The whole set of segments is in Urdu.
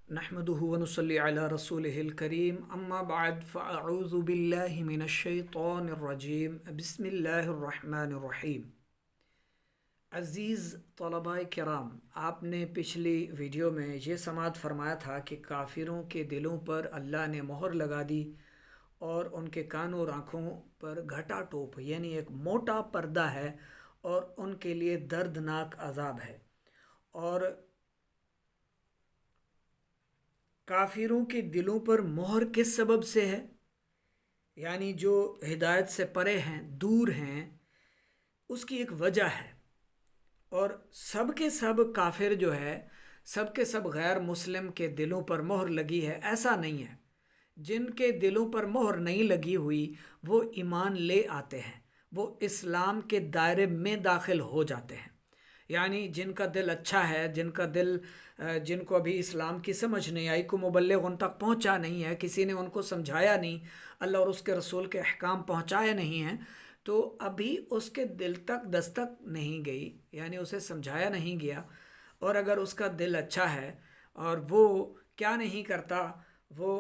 نحمده ونصلي على رسوله الكريم اما بعد فاعوذ بالله من الشیطان الرجیم بسم اللہ الرحمن الرحیم۔ عزیز طلباء کرام، آپ نے پچھلی ویڈیو میں یہ سماعت فرمایا تھا کہ کافروں کے دلوں پر اللہ نے مہر لگا دی اور ان کے کانوں اور آنکھوں پر گھٹا ٹوپ یعنی ایک موٹا پردہ ہے اور ان کے لیے دردناک عذاب ہے۔ اور کافروں کے دلوں پر مہر کس سبب سے ہے؟ یعنی جو ہدایت سے پرے ہیں، دور ہیں، اس کی ایک وجہ ہے۔ اور سب کے سب کافر جو ہے، سب کے سب غیر مسلم کے دلوں پر مہر لگی ہے ایسا نہیں ہے۔ جن کے دلوں پر مہر نہیں لگی ہوئی وہ ایمان لے آتے ہیں، وہ اسلام کے دائرے میں داخل ہو جاتے ہیں۔ یعنی جن کا دل اچھا ہے، جن کو ابھی اسلام کی سمجھ نہیں آئی، کو مبلغ ان تک پہنچا نہیں ہے، کسی نے ان کو سمجھایا نہیں، اللہ اور اس کے رسول کے احکام پہنچائے نہیں ہیں، تو ابھی اس کے دل تک دستک نہیں گئی، یعنی اسے سمجھایا نہیں گیا۔ اور اگر اس کا دل اچھا ہے اور وہ کیا نہیں کرتا، وہ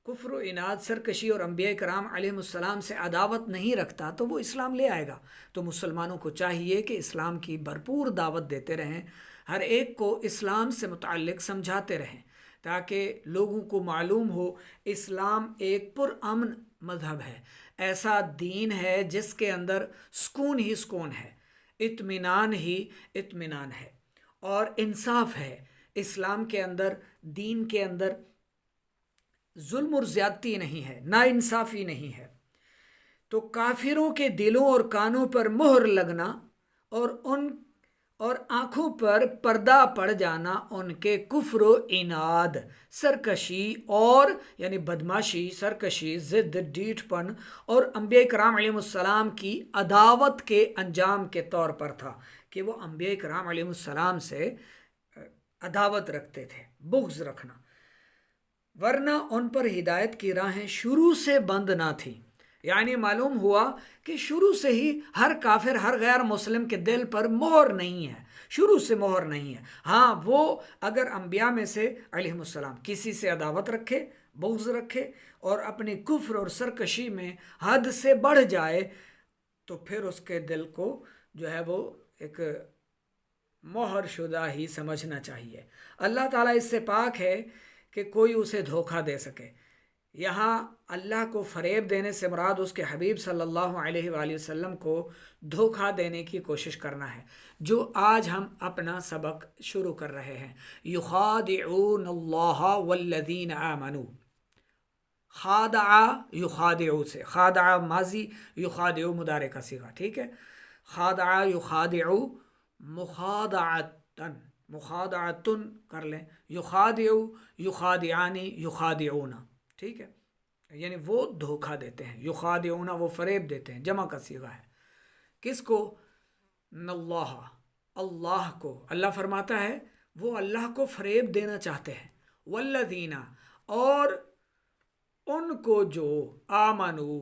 کفر و عناد، سرکشی اور انبیاء کرام علیہ السلام سے عداوت نہیں رکھتا، تو وہ اسلام لے آئے گا۔ تو مسلمانوں کو چاہیے کہ اسلام کی بھرپور دعوت دیتے رہیں، ہر ایک کو اسلام سے متعلق سمجھاتے رہیں، تاکہ لوگوں کو معلوم ہو اسلام ایک پرامن مذہب ہے، ایسا دین ہے جس کے اندر سکون ہی سکون ہے، اطمینان ہی اطمینان ہے اور انصاف ہے۔ اسلام کے اندر، دین کے اندر ظلم اور زیادتی نہیں ہے، نا انصافی نہیں ہے۔ تو کافروں کے دلوں اور کانوں پر مہر لگنا اور آنکھوں پر پردہ پڑ جانا ان کے کفر و عناد، سرکشی اور یعنی بدماشی، سرکشی، ضد، ڈیٹھ پن اور انبیاء کرام علیہ السلام کی عداوت کے انجام کے طور پر تھا کہ وہ انبیاء کرام علیہ السلام سے عداوت رکھتے تھے، بغض رکھنا، ورنہ ان پر ہدایت کی راہیں شروع سے بند نہ تھیں۔ یعنی معلوم ہوا کہ شروع سے ہی ہر کافر، ہر غیر مسلم کے دل پر مہر نہیں ہے، شروع سے مہر نہیں ہے۔ ہاں، وہ اگر انبیاء میں سے علیہ السلام کسی سے عداوت رکھے، بغض رکھے اور اپنی کفر اور سرکشی میں حد سے بڑھ جائے، تو پھر اس کے دل کو جو ہے وہ ایک مہر شدہ ہی سمجھنا چاہیے۔ اللہ تعالیٰ اس سے پاک ہے کہ کوئی اسے دھوکہ دے سکے۔ یہاں اللہ کو فریب دینے سے مراد اس کے حبیب صلی اللہ علیہ وآلہ وسلم کو دھوکہ دینے کی کوشش کرنا ہے، جو آج ہم اپنا سبق شروع کر رہے ہیں۔ یخادعون اللہ والذین آمنوا، خادع یخادع سے، خادع ماضی، یخادع مضارع کا صیغہ، ٹھیک ہے۔ خادع یخادع مخادعتن، مخادعتن کر لیں، یخادع یخادعانی یخادعون، ٹھیک ہے، یعنی وہ دھوکہ دیتے ہیں، یخادعون وہ فریب دیتے ہیں، جمع کا صیغہ ہے۔ کس کو؟ اللہ، اللہ کو۔ اللہ فرماتا ہے وہ اللہ کو فریب دینا چاہتے ہیں۔ والذین، اور ان کو جو آمنو،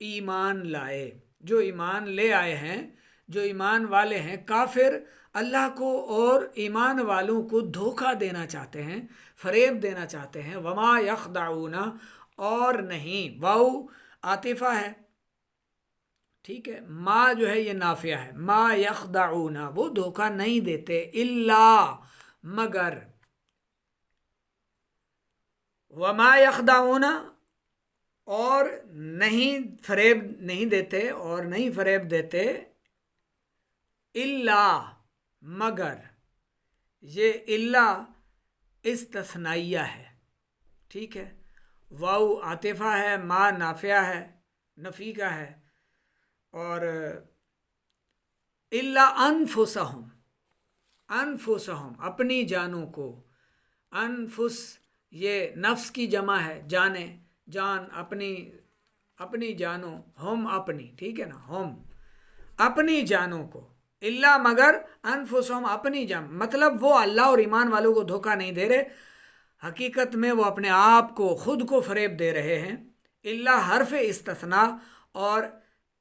ایمان لائے، جو ایمان لے آئے ہیں، جو ایمان والے ہیں۔ کافر اللہ کو اور ایمان والوں کو دھوکہ دینا چاہتے ہیں، فریب دینا چاہتے ہیں۔ وما یخدعون، اور نہیں، واو عاطفہ ہے، ٹھیک ہے، ما جو ہے یہ نافیہ ہے، ما یخدعون وہ دھوکہ نہیں دیتے، الا مگر، وما یخدعون اور نہیں فریب نہیں دیتے، اور نہیں فریب دیتے، الا مگر، یہ الا استثنائیہ ہے، ٹھیک ہے، واو عاطفہ ہے، ما نافیہ ہے، نفی کا ہے، اور الا انفسہم، انفسہم اپنی جانوں کو، انفس یہ نفس کی جمع ہے، جانیں، جان، اپنی جانوں، ہم اپنی، ٹھیک ہے نا، ہم اپنی جانوں کو، الا مگر انفسہم اپنی جان، مطلب وہ اللہ اور ایمان والوں کو دھوکہ نہیں دے رہے، حقیقت میں وہ اپنے آپ کو، خود کو فریب دے رہے ہیں۔ الا حرف استثناء، اور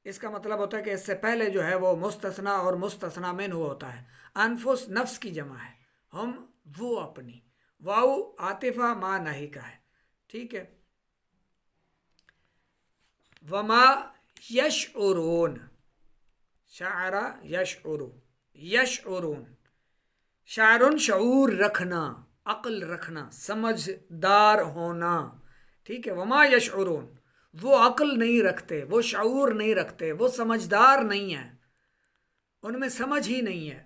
اس کا مطلب ہوتا ہے کہ اس سے پہلے جو ہے وہ مستثنی اور مستثنی منہ ہوتا ہے۔ انفس نفس کی جمع ہے، ہم وہ اپنی، واو عاطفہ ما نہیں کا ہے، ٹھیک ہے. وما یشعرون، شعر یشعر، یشعرون، شعرن شعور رکھنا، عقل رکھنا، سمجھدار ہونا، ٹھیک ہے. وما یشعرون، وہ عقل نہیں رکھتے، وہ شعور نہیں رکھتے، وہ سمجھدار نہیں ہیں، ان میں سمجھ ہی نہیں ہے،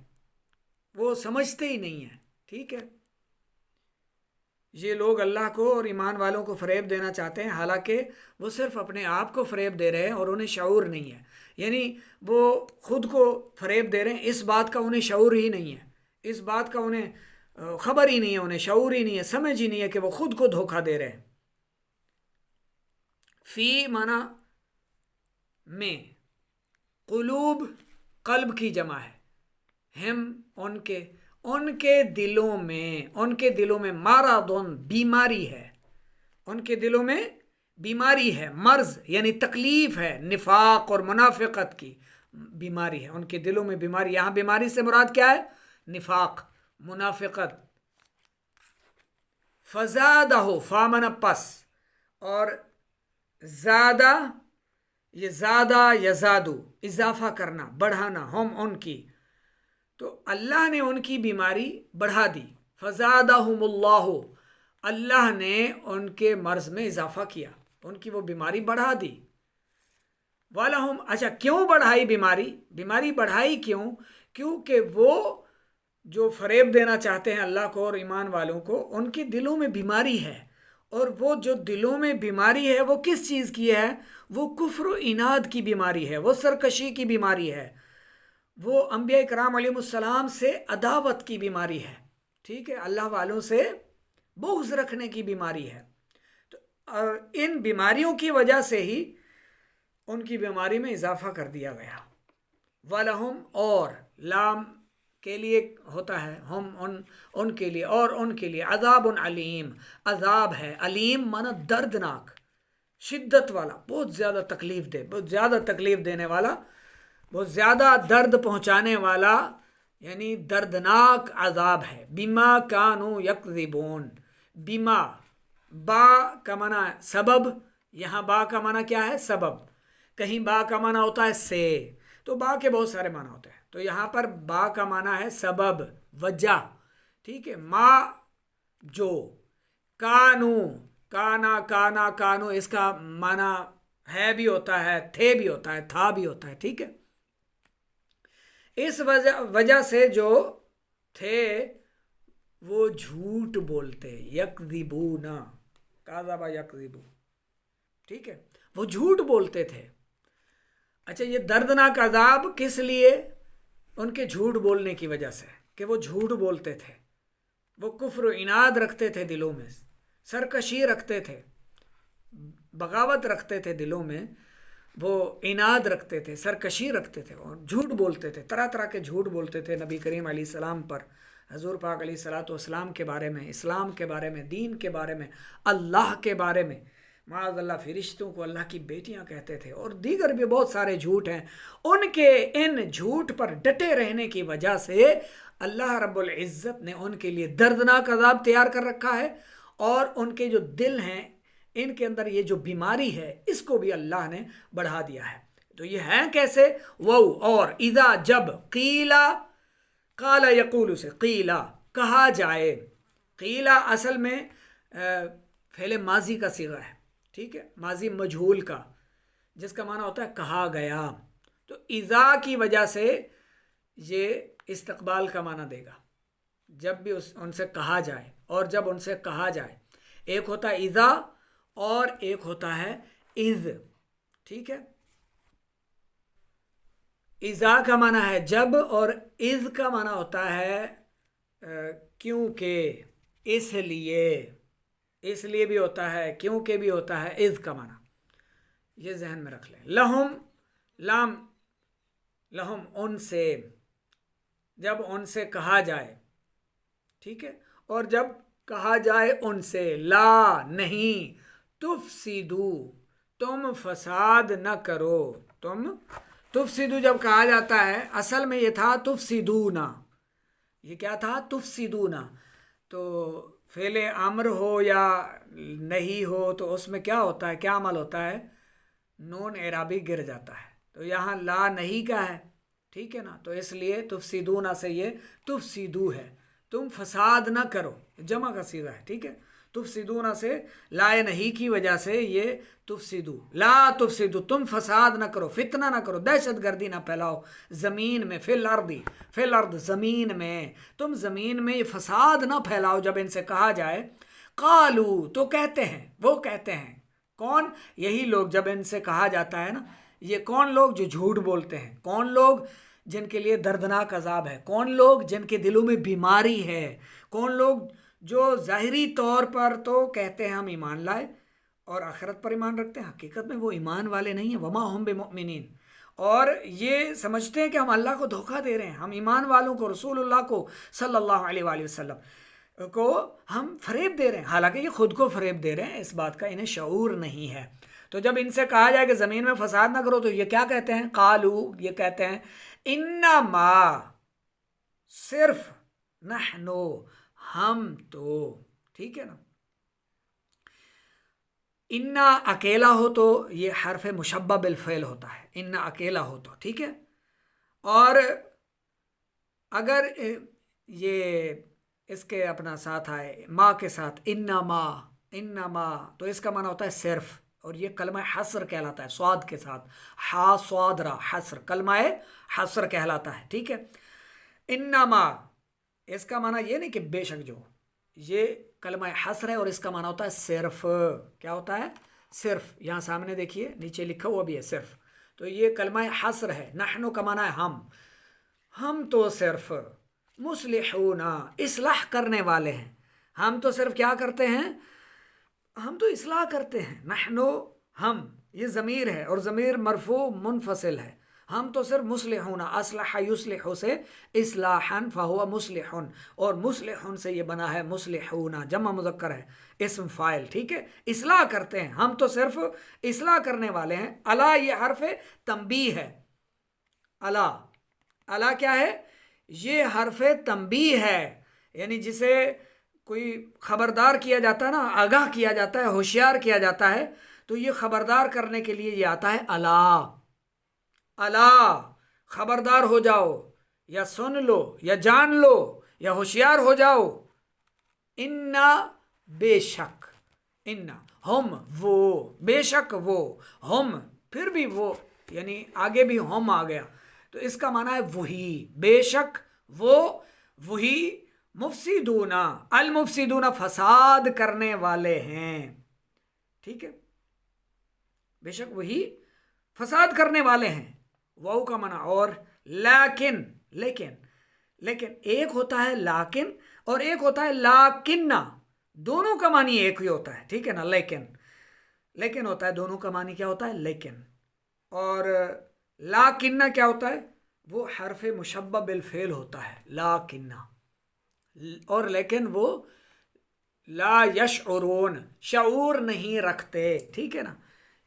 وہ سمجھتے ہی نہیں ہیں، ٹھیک ہے. یہ لوگ اللہ کو اور ایمان والوں کو فریب دینا چاہتے ہیں، حالانکہ وہ صرف اپنے آپ کو فریب دے رہے ہیں اور انہیں شعور نہیں ہے. یعنی وہ خود کو فریب دے رہے ہیں، اس بات کا انہیں شعور ہی نہیں ہے، اس بات کا انہیں خبر ہی نہیں ہے، انہیں شعور ہی نہیں ہے، سمجھ ہی نہیں ہے کہ وہ خود کو دھوکہ دے رہے ہیں. فی معنی میں، قلوب قلب کی جمع ہے، ہم ان کے دلوں میں مرض بیماری ہے، ان کے دلوں میں بیماری ہے، مرض یعنی تکلیف ہے، نفاق اور منافقت کی بیماری ہے، ان کے دلوں میں بیماری. یہاں بیماری سے مراد کیا ہے؟ نفاق، منافقت. فزادہ فامن پس، اور زیادہ، یہ زیادہ یزادو اضافہ کرنا، بڑھانا، ہم ان کی، تو اللہ نے ان کی بیماری بڑھا دی. فزادہم اللہ، اللہ نے ان کے مرض میں اضافہ کیا، ان کی وہ بیماری بڑھا دی. وَلَهُمْ، اچھا کیوں بڑھائی بیماری بڑھائی کیوں؟ کیونکہ وہ جو فریب دینا چاہتے ہیں اللہ کو اور ایمان والوں کو، ان کے دلوں میں بیماری ہے، اور وہ جو دلوں میں بیماری ہے وہ کس چیز کی ہے؟ وہ کفر و عناد کی بیماری ہے، وہ سرکشی کی بیماری ہے، وہ انبیاء کرام علیہ السلام سے عداوت کی بیماری ہے، ٹھیک ہے، اللہ والوں سے بغض رکھنے کی بیماری ہے. تو ان بیماریوں کی وجہ سے ہی ان کی بیماری میں اضافہ کر دیا گیا. وَلَهُمْ، اور لام کے لیے ہوتا ہے، ہم ان کے لیے، اور ان کے لیے عذاب علیم، عذاب ہے، علیم مانا دردناک، شدت والا، بہت زیادہ تکلیف دے، بہت زیادہ تکلیف دینے والا، بہت زیادہ درد پہنچانے والا، یعنی دردناک عذاب ہے. بما کانوا یکذبون، بما، با کا معنی سبب، یہاں با کا معنی کیا ہے؟ سبب. کہیں با کا معنی ہوتا ہے سے، تو با کے بہت سارے معنی ہوتے ہیں، تو یہاں پر با کا معنی ہے سبب، وجہ، ٹھیک ہے. ما جو، کانو، کانو، اس کا معنی ہے بھی ہوتا ہے، تھے بھی ہوتا ہے، تھا بھی ہوتا ہے، ٹھیک ہے. اس وجہ سے جو تھے وہ جھوٹ بولتے، یکذبون، کاذب یکذب، ٹھیک ہے، وہ جھوٹ بولتے تھے. اچھا یہ دردناک عذاب کس لیے؟ ان کے جھوٹ بولنے کی وجہ سے، کہ وہ جھوٹ بولتے تھے، وہ کفر و عناد رکھتے تھے دلوں میں، سرکشی رکھتے تھے، بغاوت رکھتے تھے دلوں میں، وہ عناد رکھتے تھے، سرکشی رکھتے تھے، اور جھوٹ بولتے تھے، طرح طرح کے جھوٹ بولتے تھے نبی کریم علیہ السلام پر، حضور پاک علیہ الصلاۃ والسلام کے بارے میں، اسلام کے بارے میں، دین کے بارے میں، اللہ کے بارے میں. معاذ اللہ، فرشتوں کو اللہ کی بیٹیاں کہتے تھے، اور دیگر بھی بہت سارے جھوٹ ہیں. ان کے ان جھوٹ پر ڈٹے رہنے کی وجہ سے اللہ رب العزت نے ان کے لیے دردناک عذاب تیار کر رکھا ہے، اور ان کے جو دل ہیں، ان کے اندر یہ جو بیماری ہے، اس کو بھی اللہ نے بڑھا دیا ہے. تو یہ ہے کیسے؟ وہ، اور اذا جب، قیلا، قال یقول سے، قیلا کہا جائے، قیلا اصل میں فعل ماضی کا صیغہ ہے، ٹھیک ہے، ماضی مجہول کا، جس کا معنی ہوتا ہے کہا گیا. تو اذا کی وجہ سے یہ استقبال کا معنی دے گا، جب بھی ان سے کہا جائے، اور جب ان سے کہا جائے. ایک ہوتا ہے اذا اور ایک ہوتا ہے اذ، ٹھیک ہے. اذا کا معنی ہے جب، اور اذ کا معنی ہوتا ہے کیونکہ، اس لیے بھی ہوتا ہے، کیونکہ بھی ہوتا ہے، اذ کا معنی، یہ ذہن میں رکھ لیں. لہم، لام، لہم ان سے، جب ان سے کہا جائے، ٹھیک ہے، اور جب کہا جائے ان سے، لا نہیں، تفسدو، تم فساد نہ کرو، تفسدو جب کہا جاتا ہے، اصل میں یہ تھا تفسدونا، یہ کیا تھا؟ تفسدونا. تو فعل امر ہو یا نہیں ہو تو اس میں کیا ہوتا ہے، کیا عمل ہوتا ہے؟ نون اعرابی گر جاتا ہے. تو یہاں لا نہیں کا ہے، ٹھیک ہے نا، تو اس لیے تفسدون سے یہ تفسدو ہے، تم فساد نہ کرو، جمع کا صیغہ ہے، ٹھیک ہے. تفسدون سے لا نہیں کی وجہ سے یہ تفسدو، لا تفسدو، تم فساد نہ کرو، فتنہ نہ کرو، دہشت گردی نہ پھیلاؤ زمین میں، فی الارض، فی الارض زمین میں، تم زمین میں یہ فساد نہ پھیلاؤ. جب ان سے کہا جائے قالو تو کہتے ہیں، وہ کہتے ہیں کون؟ یہی لوگ. جب ان سے کہا جاتا ہے نا، یہ کون لوگ جو جھوٹ بولتے ہیں، کون لوگ جن کے لیے دردناک عذاب ہے، کون لوگ جن کے دلوں میں بیماری ہے، کون لوگ جو ظاہری طور پر تو کہتے ہیں ہم ایمان لائے اور آخرت پر ایمان رکھتے ہیں، حقیقت میں وہ ایمان والے نہیں ہیں. وما ہم بمؤمنین، اور یہ سمجھتے ہیں کہ ہم اللہ کو دھوکہ دے رہے ہیں، ہم ایمان والوں کو، رسول اللہ کو صلی اللہ علیہ وآلہ وسلم کو ہم فریب دے رہے ہیں، حالانکہ یہ خود کو فریب دے رہے ہیں، اس بات کا انہیں شعور نہیں ہے. تو جب ان سے کہا جائے کہ زمین میں فساد نہ کرو تو یہ کیا کہتے ہیں؟ قالو، یہ کہتے ہیں انما، صرف، نحنو، ہم تو، ٹھیک ہے نا. انا اکیلا ہو تو یہ حرف مشبہ بالفعل ہوتا ہے، انا اکیلا ہو تو، ٹھیک ہے. اور اگر یہ اس کے اپنا ساتھ آئے ما کے ساتھ، انما، انما، تو اس کا معنی ہوتا ہے صرف، اور یہ کلمہ حصر کہلاتا ہے، صاد کے ساتھ، ہا صاد را، حصر، کلمہ حصر کہلاتا ہے، ٹھیک ہے. انما، اس کا معنی یہ نہیں کہ بے شک جو، یہ کلمہ حصر ہے اور اس کا معنی ہوتا ہے صرف. کیا ہوتا ہے؟ صرف. یہاں سامنے دیکھیے نیچے لکھا ہوا بھی ہے صرف، تو یہ کلمہ حصر ہے. نحنو کا معنی ہے ہم تو صرف، مصلحون، اصلاح کرنے والے ہیں. ہم تو صرف کیا کرتے ہیں؟ ہم تو اصلاح کرتے ہیں. نحنو، ہم، یہ ضمیر ہے اور ضمیر مرفوع منفصل ہے. ہم تو صرف مصلحون، اصلح یصلح سے اصلاحا فہو مصلحون، اور مصلحون سے یہ بنا ہے مصلحون، جمع مذکر ہے، اسم فاعل، ٹھیک ہے. اصلاح کرتے ہیں، ہم تو صرف اصلاح کرنے والے ہیں. الا، یہ حرف تنبیہ ہے. الا، الا کیا ہے؟ یہ حرف تنبیہ ہے، یعنی جسے کوئی خبردار کیا جاتا ہے نا، آگاہ کیا جاتا ہے، ہوشیار کیا جاتا ہے، تو یہ خبردار کرنے کے لیے یہ آتا ہے الا. الا، خبردار ہو جاؤ، یا سن لو، یا جان لو، یا ہوشیار ہو جاؤ. انا، بے شک، انا، ہم، وہ، بے شک وہ، ہم، پھر بھی وہ، یعنی آگے بھی ہم آ گیا، تو اس کا معنی ہے وہی، بے شک وہ، وہی مفسدون، المفسدون، فساد کرنے والے ہیں، ٹھیک ہے. بے شک وہی فساد کرنے والے ہیں. واو کا معنی اور، لیکن، لیکن، لیکن ایک ہوتا ہے لیکن اور ایک ہوتا ہے لاکنہ، دونوں کا معنی ایک ہی ہوتا ہے، ٹھیک ہے نا. لیکن، لیکن ہوتا ہے، دونوں کا معنی کیا ہوتا ہے؟ لیکن. اور لاکنہ کیا ہوتا ہے؟ وہ حرف مشبہ بالفعل ہوتا ہے، لاکنہ. اور لیکن وہ لا یشعرون، شعور نہیں رکھتے، ٹھیک ہے نا.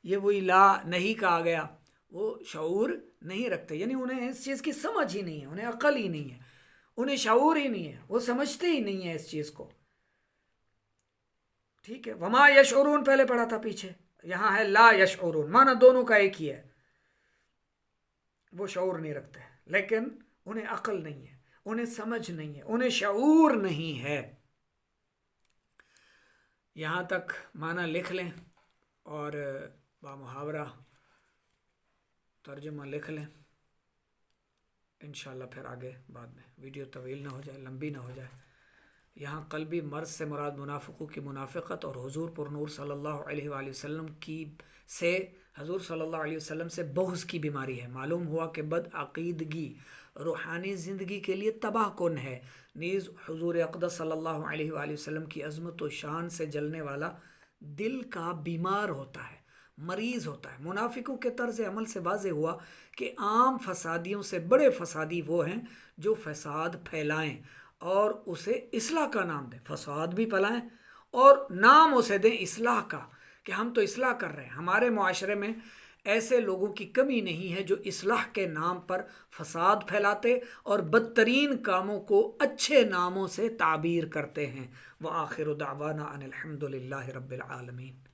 یہ وہی لا نہیں کا آ گیا، وہ شعور نہیں رکھتے، یعنی انہیں اس چیز کی سمجھ ہی نہیں ہے، انہیں عقل ہی نہیں ہے، انہیں شعور ہی نہیں ہے، وہ سمجھتے ہی نہیں ہے اس چیز کو، ٹھیک ہے. وما یشعرون پہلے پڑھا تھا پیچھے، یہاں ہے لا یشعرون، معنی دونوں کا ایک ہی ہے. وہ شعور نہیں رکھتے، لیکن انہیں عقل نہیں ہے، انہیں سمجھ نہیں ہے، انہیں شعور نہیں ہے. یہاں تک معنی لکھ لیں اور بامحاورہ ترجمہ لکھ لیں، انشاءاللہ پھر آگے بعد میں ویڈیو طویل نہ ہو جائے، لمبی نہ ہو جائے. یہاں قلبی مرض سے مراد منافقوں کی منافقت اور حضور پر نور صلی اللہ علیہ وآلہ وسلم کی سے، حضور صلی اللہ علیہ وسلم سے بغض کی بیماری ہے. معلوم ہوا کہ بد عقیدگی روحانی زندگی کے لیے تباہ کن ہے، نیز حضور اقدس صلی اللہ علیہ وآلہ وسلم کی عظمت و شان سے جلنے والا دل کا بیمار ہوتا ہے، مریض ہوتا ہے. منافقوں کے طرز عمل سے واضح ہوا کہ عام فسادیوں سے بڑے فسادی وہ ہیں جو فساد پھیلائیں اور اسے اصلاح کا نام دیں. فساد بھی پھیلائیں اور نام اسے دیں اصلاح کا، کہ ہم تو اصلاح کر رہے ہیں. ہمارے معاشرے میں ایسے لوگوں کی کمی نہیں ہے جو اصلاح کے نام پر فساد پھیلاتے اور بدترین کاموں کو اچھے ناموں سے تعبیر کرتے ہیں۔ وآخر دعوانا ان الحمد للہ رب العالمین۔